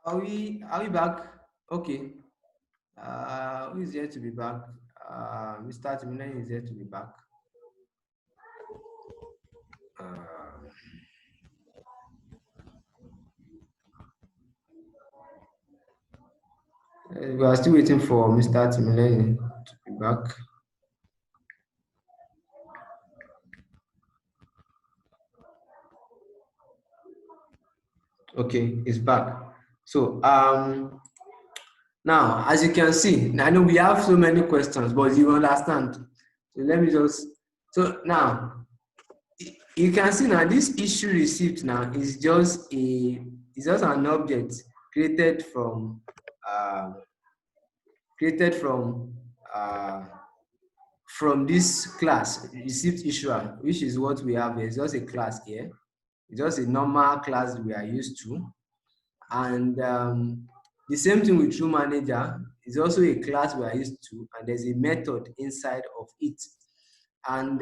Are we back? Okay. Who is here to be back? Mr. Timina is here to be back. Uh, we are still waiting for Mr. Timina to be back. Okay, it's back. So now, as you can see, I know we have so many questions, but you understand. So let me just. So now, you can see now this issue receipt now is just an object created from uh, created uh, from this class receipt issuer, which is what we have here. It's just a class here. It's just a normal class we are used to. And the same thing with true manager is also a class we are used to, and there's a method inside of it. And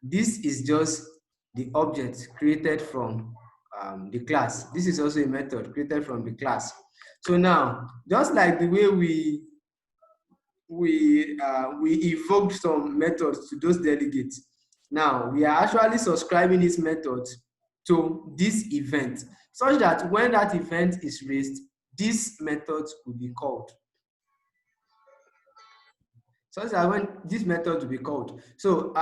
this is just the object created from the class. This is also a method created from the class. So now, just like the way we evoked some methods to those delegates, now we are actually subscribing this method to this event, such that when that event is raised, this method will be called. Such that when this method will be called. So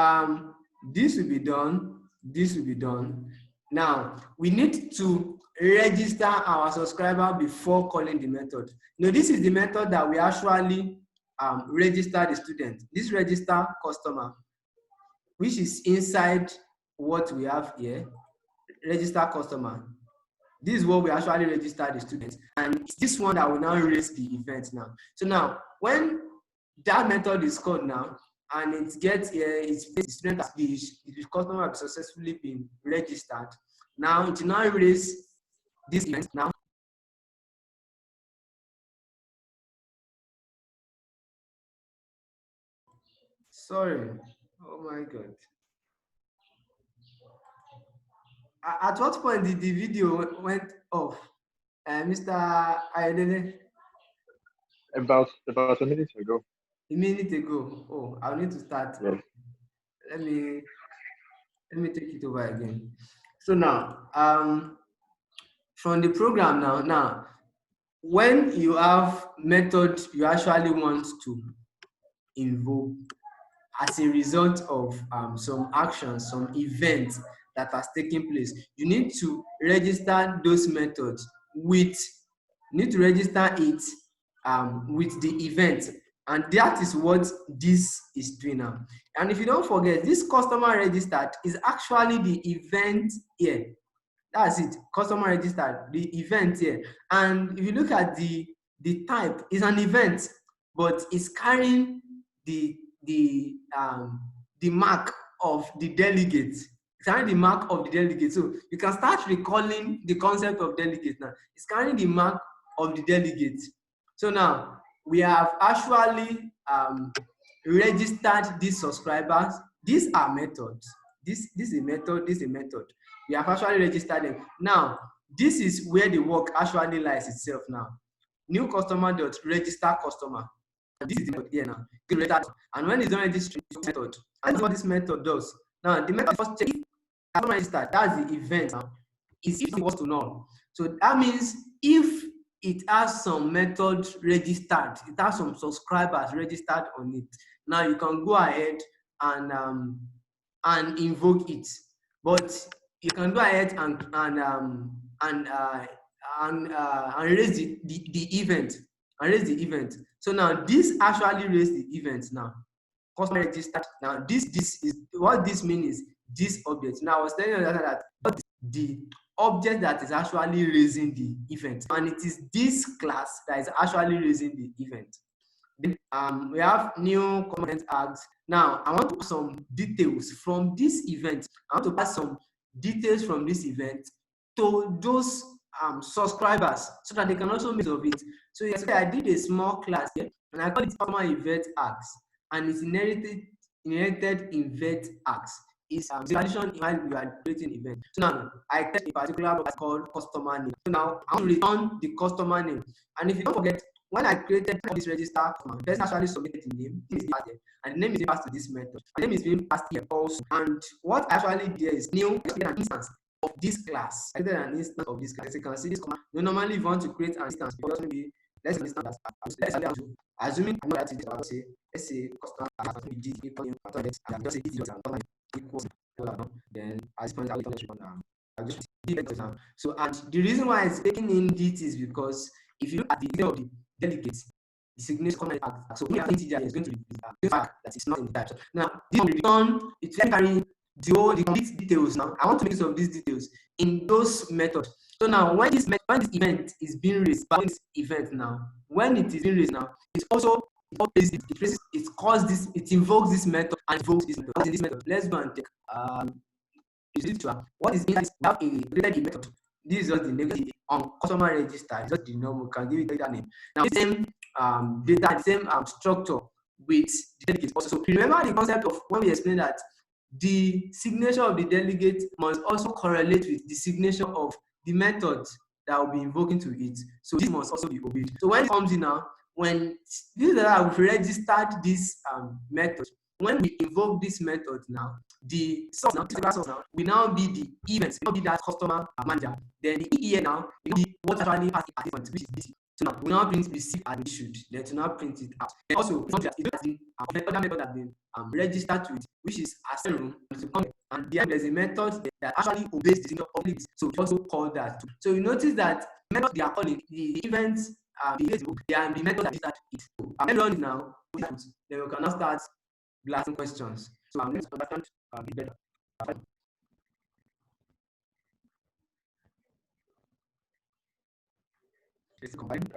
this will be done, this will be done. Now we need to register our subscriber before calling the method. Now this is the method that we actually register the student. This register customer, which is inside what we have here, register customer. This is what we actually register the students, and it's this one that will now raise the event now. So now, when that method is called now, and it gets it's the student as the customer has successfully been registered. Now it will now raise this event now. Sorry, oh my god. At what point did the video went off, Mr. Ayodele? About a minute ago. A minute ago. Oh, I'll need to start. Yes. Let me take it over again. So now, from the program now, when you have method you actually want to invoke as a result of some actions, some events that has taken place, you need to register those methods with, with the event, and that is what this is doing now. And if you don't forget, this customer registered is actually the event here. That's it, customer registered, the event here. And if you look at the type, is an event, but it's carrying the mark of the delegate. It's carrying the mark of the delegate. So you can start recalling the concept of delegate now. It's carrying the mark of the delegate. So now we have actually registered these subscribers. These are methods. This is a method, this is a method. We have actually registered them. Now, this is where the work actually lies itself now. New customer dot register customer. And this is the method here now. And when it's done registering method, and that's what this method does. Now, the method first check if customer registered, that's the event now, is if it was to null. So that means if it has some method registered, it has some subscribers registered on it, now you can go ahead and invoke it. But you can go ahead and raise the event, and raise the event. So now this actually raised the event now. Customer registered. Now this is what this means is this object. Now I was telling you that what is the object that is actually raising the event, and it is this class that is actually raising the event. Then we have new comment tags. Now I want to pass some details from this event. I want to pass some details from this event to those subscribers so that they can also make use of it. So yes, I did a small class here and I call it customer event acts, and it's inherited event acts. is visualization while you are creating event. So now I create a particular property called customer name. So now I want to return the customer name. And if you don't forget, when I created this register, the person actually submitted the name, the name is passed here, and the name is being passed to this method. And the name is being passed here also. And what I actually did is new an instance of this class. I created an instance of this class. As you can see, this command. Normally, if you want to create an instance, because maybe let's understand that assuming I know that it is, I'll say, let's say customer maybe GD equal and I'll just say GD equals then at this point I'll just exam. So and the reason why it's taking in DT is because if you look at the detail of the delegates, the signature comment fact. So we are integer is going to be the fact that it's not in the type. So now this return it's carrying the complete details. Now I want to make use of these details in those methods. So now when this event is being raised, by this event now, when it is being raised now, it also it calls this, it invokes this method and invokes this method. What's in this method? Let's go and take what is in this? We have a method. This is just the name on customer register. It's just the normal. Can give it data name. Now the same data, the same structure with the delegate also. So remember the concept of when we explained that the signature of the delegate must also correlate with the signature of the method that will be invoking to it. So this must also be obeyed. So when it comes in now, when this is that we've registered this method, when we invoke this method now, the source now will now be the events, will not be that customer manager. Then the EEN now will be what actually has the point, which is this. So now we now print receive as issued, then to now print it out. And also, it's not just the other method that been registered to it, which is assign room to come. And there's a method that actually obeys the signal of this. So we also call that too. So you notice that the method they are calling the events, they are the method that is that it. I'm run it now. Then we can now start blasting questions. So I'm going to understand a bit better. It's compiling.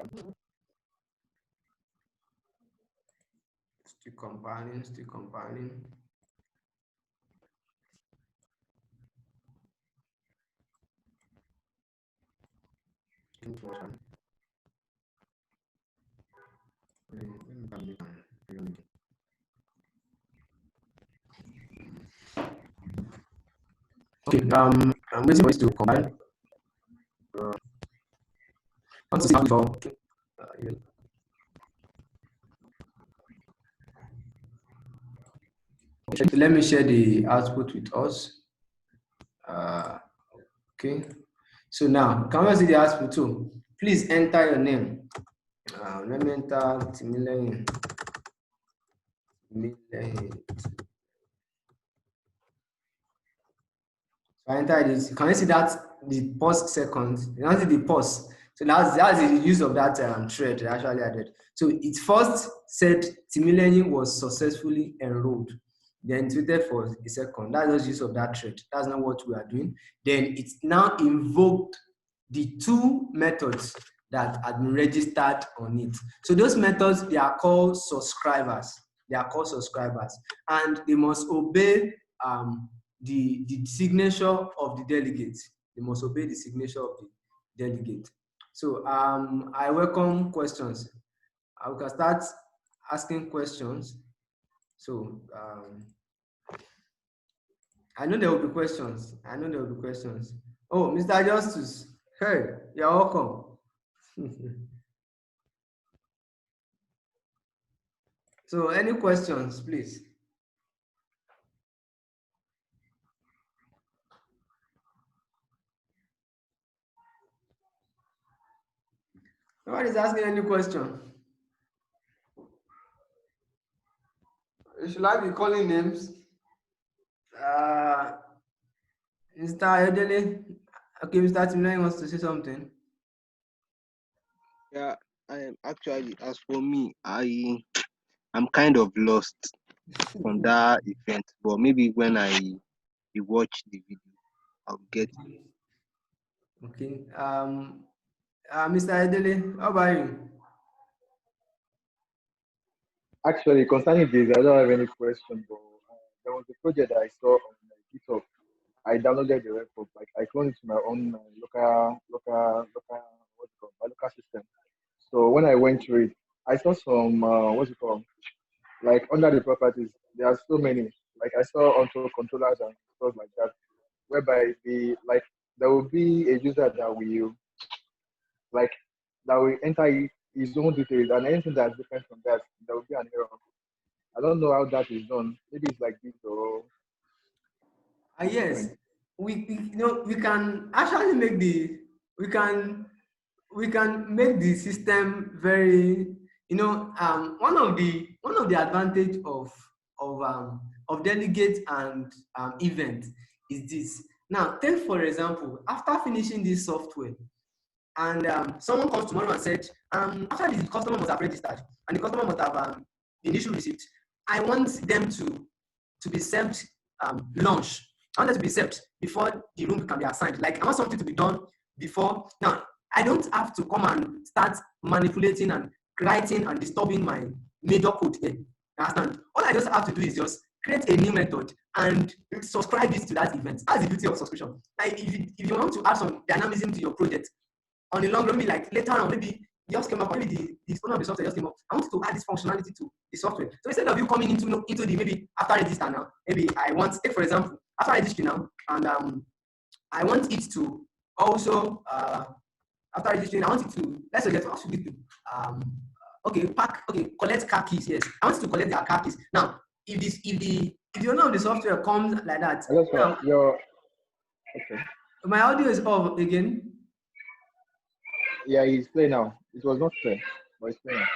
Still compiling, still compiling. Okay, I'm waiting for it to compile. Want to see how before. Okay, let me share the output with us. Okay, so now can we see the output too? Please enter your name. Let me enter Timilehin. So I enter this. Can you see that the pause seconds? You can see the pause. So that's the use of that thread actually added. So it first said Timilehin was successfully enrolled. Then it waited for a second. That's just use of that thread. That's not what we are doing. Then it's now invoked the two methods that had been registered on it. So those methods, they are called subscribers. They are called subscribers. And they must obey the signature of the delegate. They must obey the signature of the delegate. So I welcome questions. I can start asking questions. So I know there will be questions. I know there will be questions. Oh, Mr. Justice, hey, you're welcome. So any questions, please? Nobody's asking any question. Should I be calling names? Mr. Ayodele, okay, Mr. Timlai wants to say something. Yeah, I am actually, as for me, I'm kind of lost on that event, but maybe when I watch the video, I'll get it. Okay. Mr. Ayodele, how about you? Actually, concerning this, I don't have any question, but there was a project that I saw on GitHub. I downloaded the repo, like I cloned it to my own what's it called, my local system. So when I went through it, I saw some what's it called, like under the properties, there are so many. Like I saw auto controllers and whereby there will be a user that will like that will enter his own details, and anything that's different from that, there will be an error. I don't know how that is done. Maybe it's like this or Yes, different. we can actually make we can we can make the system very, one of the advantage of delegate and event is this. Now, take for example, after finishing this software, and someone comes tomorrow and said, after the customer must have registered and the customer must have the initial receipt, I want them to be served lunch. I want them to be served before the room can be assigned. Like, I want something to be done before. Now, I don't have to come and start manipulating and writing and disturbing my major code there. You understand? All I just have to do is just create a new method and subscribe it to that event. That's the beauty of subscription. Like, if you want to add some dynamism to your project, on the long run, maybe like later on, maybe just came up, maybe the owner of the software just came up. I want to add this functionality to the software. So instead of you coming into the maybe after register now, maybe I want, take for example, after registry now, and I want it to also after registering, I want it to, let's forget, what should we do? Collect car keys. Yes, I want it to collect their car keys. Now, if the owner of the software comes like that, Hello, sir. now, Okay. my audio is off again. Yeah, he's playing now. It was not clear, but it's playing now.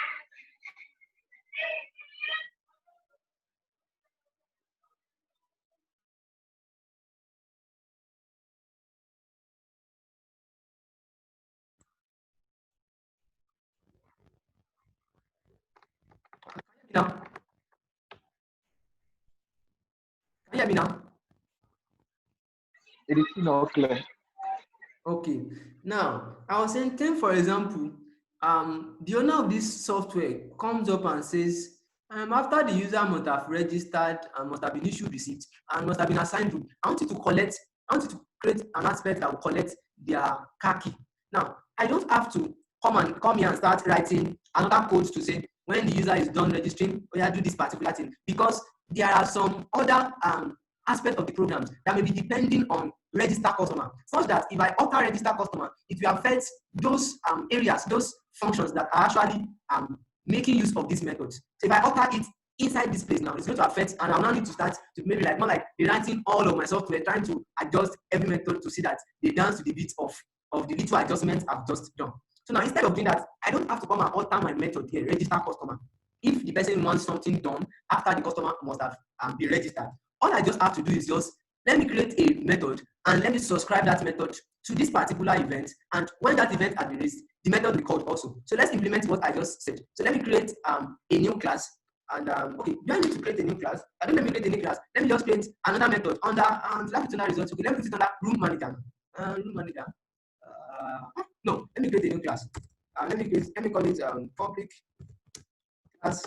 Now, can you hear me now? It is still not clear. Okay. Now, I was saying, take for example, the owner of this software comes up and says, after the user must have registered and must have been issued receipt and must have been assigned room, I want you to create an aspect that will collect their car key. Now, I don't have to come here and start writing another code to say when the user is done registering, we have to do this particular thing, because there are some other aspect of the programs that may be depending on register customer, such that if I alter register customer, it will affect those areas, those functions that are actually making use of this method. So if I alter it inside this place now, it's going to affect, and I'll now need to start to maybe like more like rewriting all of my software, trying to adjust every method to see that they dance to the beat of the little adjustments I've just done. So now, instead of doing that, I don't have to come and alter my method here, register customer. If the person wants something done after the customer must have been registered, all I just have to do is just let me create a method and let me subscribe that method to this particular event. And when that event has been raised, the method will be called also. So let's implement what I just said. So let me create a new class. And okay, do I need to create a new class? I don't let me create a new class. Let me just create another method under results. Okay, let me put it under room manager. Room manager. No, let me create a new class. Let me call it public class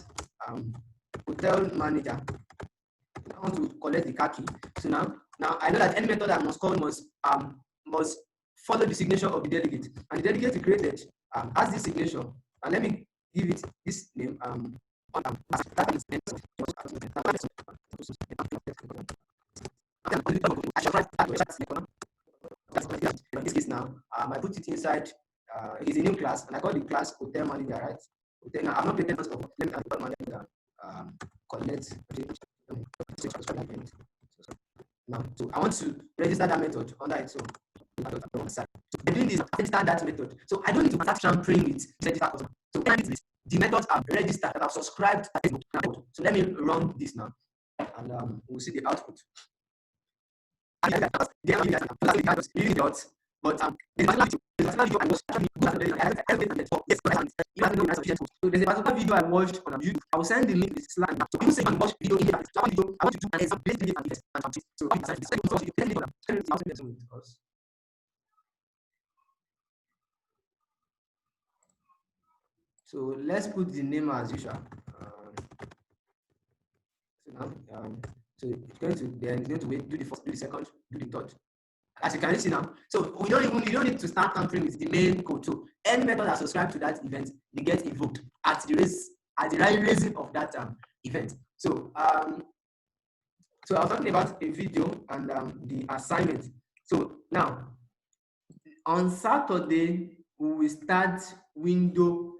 hotel manager. I want to collect the car key. So now I know that any method that must call must follow the signature of the delegate, and the delegate we created has this signature. And let me give it this name. In this case now, I put it inside. It's a new class, and I call the class hotel manager, right? Hotel. Now I've not created of. Let me add hotel manager. Collect. Now, so I want to register that method under it. So by doing this, I register that method. So I don't need to start tampering with register customer. So when I do this, the methods are registered that I've subscribed. So let me run this now, and we'll see the output. But there's a particular video I watched. So there's a particular video I watched on YouTube. I will send the link in the Slack. So people say you can watch video in here. So I want to do an example. So so let's put the name as usual. So now, so it's going to then going to wait, do the first, do the second, do the third. As you can see now, so you don't need to start tampering with the main code. So any method that subscribed to that event, they get invoked at the raising of that event. So so I was talking about a video and the assignment. So now, on Saturday, we will start window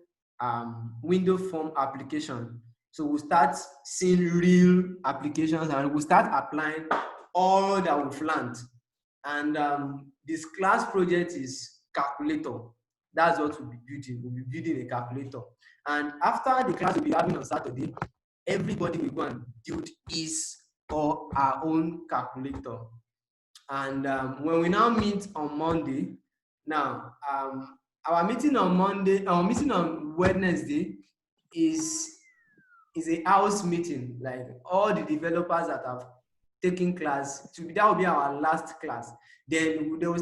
form application. So we'll start seeing real applications and we'll start applying all that we've learned. And this class project is calculator. That's what we'll be building. We'll be building a calculator. And after the class we'll be having on Saturday, everybody will go and build his or our own calculator. And when we now meet on Monday, now our meeting on Wednesday is a house meeting. Like all the developers that have taken class, that will be our last class. Then there will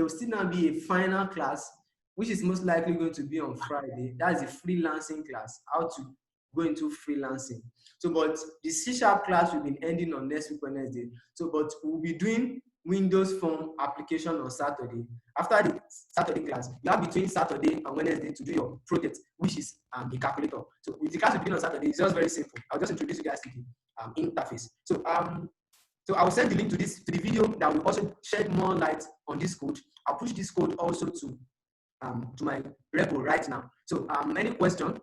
still not be a final class, which is most likely going to be on Friday. That's the freelancing class, how to go into freelancing. So, but the C# class will be ending on next week Wednesday. So, but we'll be doing Windows Form application on Saturday. After the Saturday class, you have between Saturday and Wednesday to do your project, which is a calculator. So, with the class we begin on Saturday, it's just very simple. I'll just introduce you guys to the interface. So, I will send the link to the video that will also shed more light on this code. I'll push this code also to my repo right now. So, any question?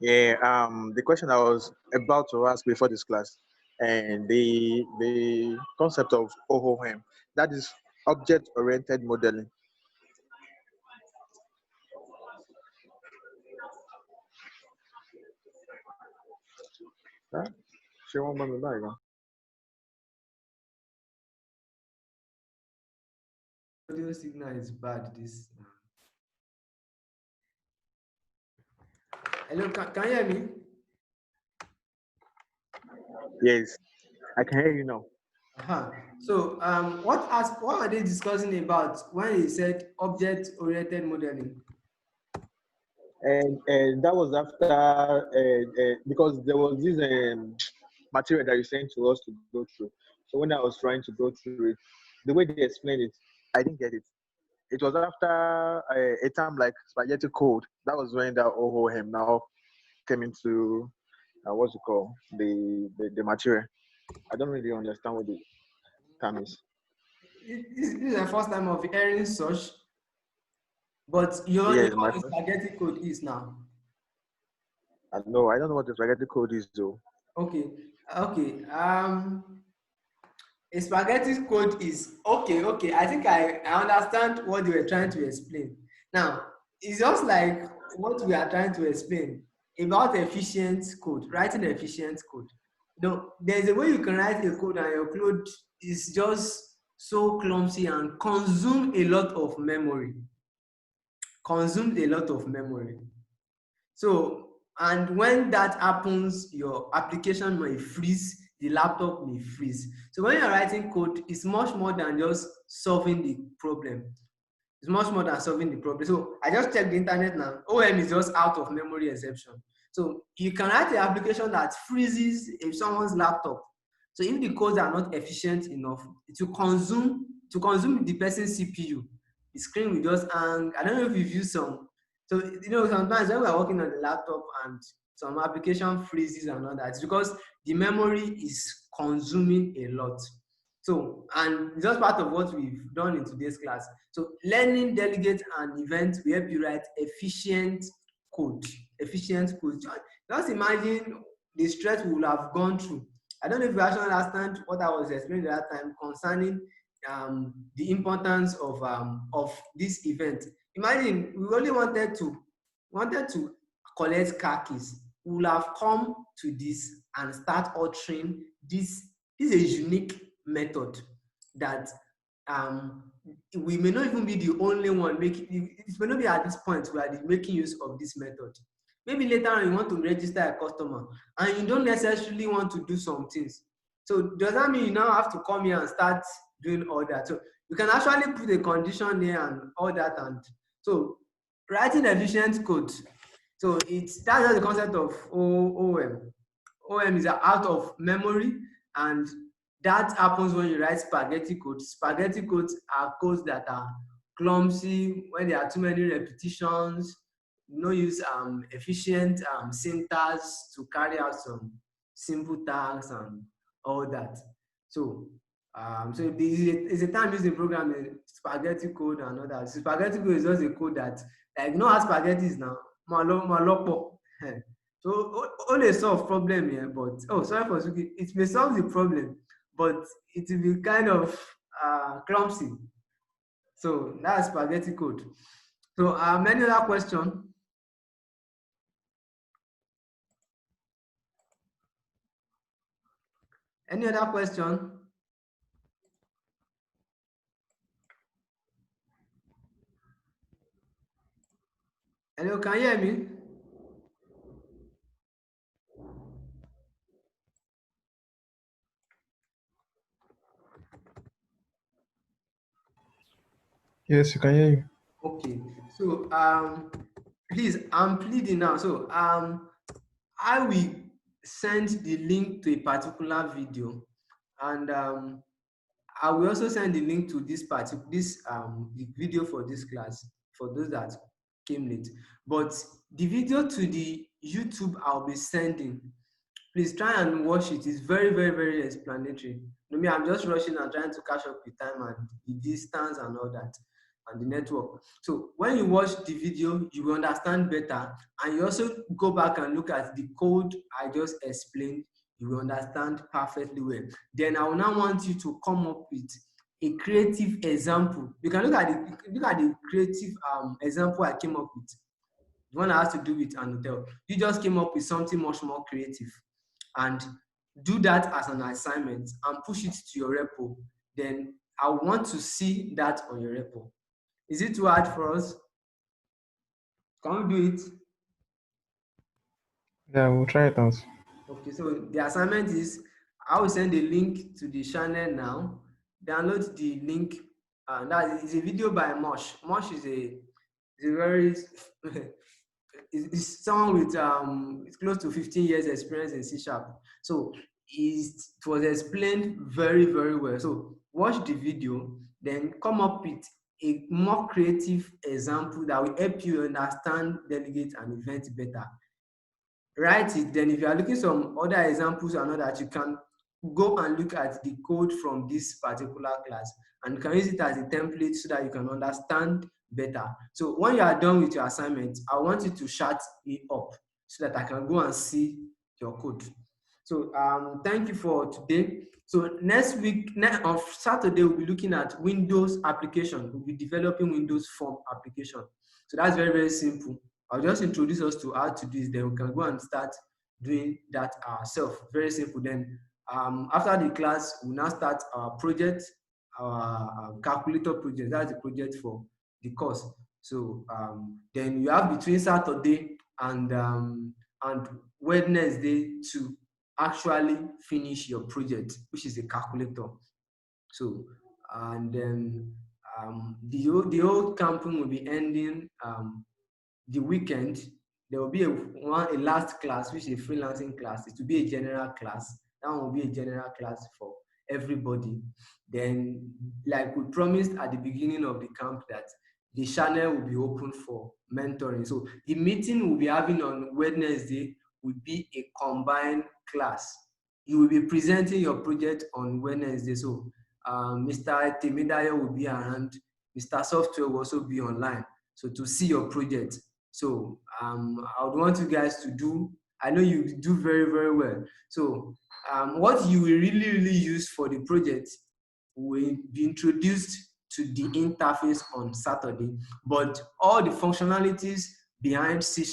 Yeah, the question I was about to ask before this class, and the concept of OOM, that is object-oriented modeling. Huh? Ṣé wọ́n mọ̀ mi báyìí gan? Audio signal is bad. This. Hello, can you hear me? Yes, I can hear you now. So, what are they discussing about when he said object-oriented modeling? And that was after because there was this material that you sent to us to go through. So when I was trying to go through it, the way they explained it, I didn't get it. It was after a term like spaghetti code. That was when the OOM now came into what's it called, the material. I don't really understand what the term is. This is the first time of hearing such, but you know what spaghetti code is now. No, I don't know what the spaghetti code is though. Okay. A spaghetti code is okay. I think I understand what you were trying to explain. Now, it's just like what we are trying to explain about efficient code, writing efficient code. There's a way you can write a code and your code is just so clumsy and consume a lot of memory. So, and when that happens, your application may freeze, the laptop may freeze. So when you're writing code, it's much more than just solving the problem. It's much more than solving the problem. So I just checked the internet now. OM is just out of memory exception. So you can write an application that freezes in someone's laptop. So if the codes are not efficient enough, it will consume the person's CPU. The screen will just hang. I don't know if you've used some. So sometimes when we're working on the laptop and some application freezes and all that, it's because the memory is consuming a lot. So, and just part of what we've done in today's class. So, learning delegates and events will help you write efficient code. Just imagine the stress we will have gone through. I don't know if you actually understand what I was explaining at that time concerning the importance of this event. Imagine we only wanted to collect car keys. We will have come to this and start altering this. This is a unique method that we may not even be the only one making. It may not be at this point we are making use of this method. Maybe later on you want to register a customer and you don't necessarily want to do some things. So does that mean you now have to come here and start doing all that? So you can actually put a condition there and all that. And so writing efficient code. So that's just the concept of OOM. OM is out of memory, and that happens when you write spaghetti codes. Spaghetti codes are codes that are clumsy when there are too many repetitions, no use efficient syntax to carry out some simple tasks and all that. So it's a time used in programming spaghetti code and all that. So spaghetti code is just a code that, like, you know how spaghetti is now. Malopo. So only solve problem here, but sorry for speaking. It may solve the problem, but it will be kind of clumsy. So that's spaghetti code. So any other question? Any other question? Hello, can you hear me? Yes, you can hear you. Okay. So please, I'm pleading now. So I will send the link to a particular video, and I will also send the link to the video for this class for those that came late. But the video to the YouTube I'll be sending, please try and watch it. It's very, very, very explanatory. Me, I'm just rushing and trying to catch up with time and the distance and all that and the network. So when you watch the video, you will understand better, and you also go back and look at the code I just explained. You will understand perfectly well. Then I will now want you to come up with a creative example. You can look at the creative example I came up with. The one that has to do with an hotel. You just came up with something much more creative, and do that as an assignment and push it to your repo. Then I want to see that on your repo. Is it too hard for us? Can we do it? Yeah, we'll try it out. Okay, so the assignment is, I will send a link to the channel now. Download the link. That is a video by Mosh. Mosh is a very is someone with close to 15 years experience in C#. So it was explained very, very well. So watch the video, then come up with a more creative example that will help you understand delegates and events better. Write it. Then if you are looking some other examples and all that, you can go and look at the code from this particular class, and you can use it as a template so that you can understand better. So when you are done with your assignment, I want you to shut it up so that I can go and see your code. So thank you for today. So next week, on Saturday, we'll be looking at Windows application. We'll be developing Windows form application. So that's very, very simple. I'll just introduce us to how to do this, then we can go and start doing that ourselves. Very simple. Then after the class, we'll now start our project, our calculator project. That's the project for the course. So then you have between Saturday and Wednesday to actually finish your project, which is a calculator. So and then the whole camping will be ending the weekend. There will be a last class, which is a freelancing class. It will be a general class. That one will be a general class for everybody. Then, like we promised at the beginning of the camp, that the channel will be open for mentoring. So the meeting we'll be having on Wednesday will be a combined class. You will be presenting your project on Wednesday. So Mr. Temidayo will be around. Mr. Software will also be online. So to see your project. So I would want you guys to do, I know you do very, very well. So what you will really, really use for the project will be introduced to the interface on Saturday, but all the functionalities behind C#,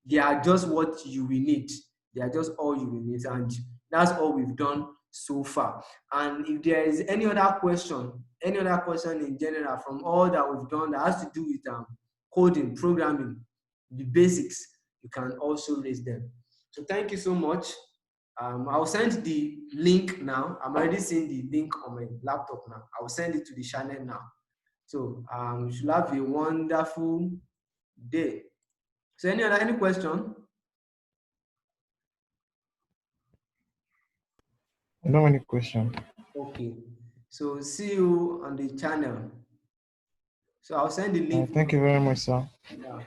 they are just what you will need. They are just all you will need, and that's all we've done so far. And if there is any other question in general from all that we've done that has to do with coding, programming, the basics, you can also raise them. So thank you so much. I'll send the link now. I'm already seeing the link on my laptop now. I'll send it to the channel now. So you should have a wonderful day. So any question? I don't have any question. Okay. So see you on the channel. So I'll send the link. Thank you very much, sir. Yeah.